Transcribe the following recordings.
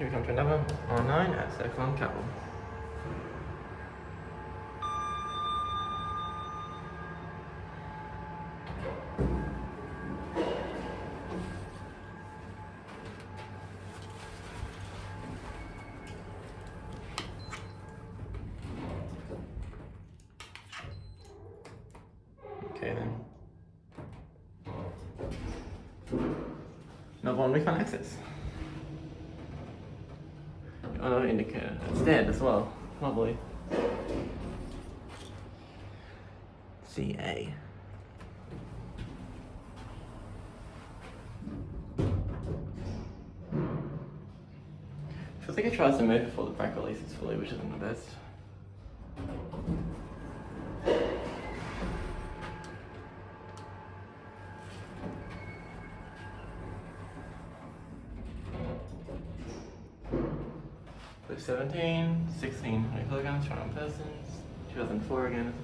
Here we come to another R9 at Circle Cavill. Okay then. Another one we can't access. Another indicator. It's dead as well. Lovely. CA. Feels like it tries to move before the brake releases fully, which isn't the best. So 17, 16 100 kilograms, shown on persons, 2004 again.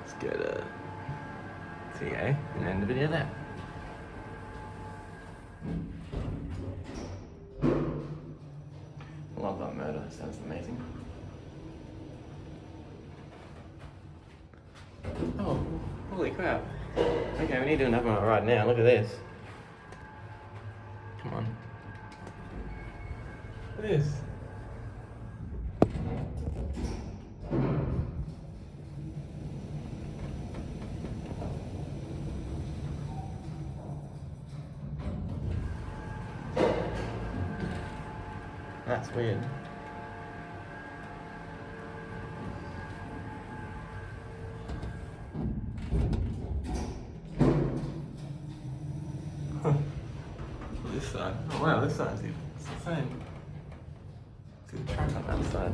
Let's go to CA and end the video there. Love that motor, it sounds amazing. Oh, holy crap. Okay, we need to do another one right now. Look at this. Come on. Look at this. That's weird. This side. Oh wow, this side's even. It's the same. See the track on that side.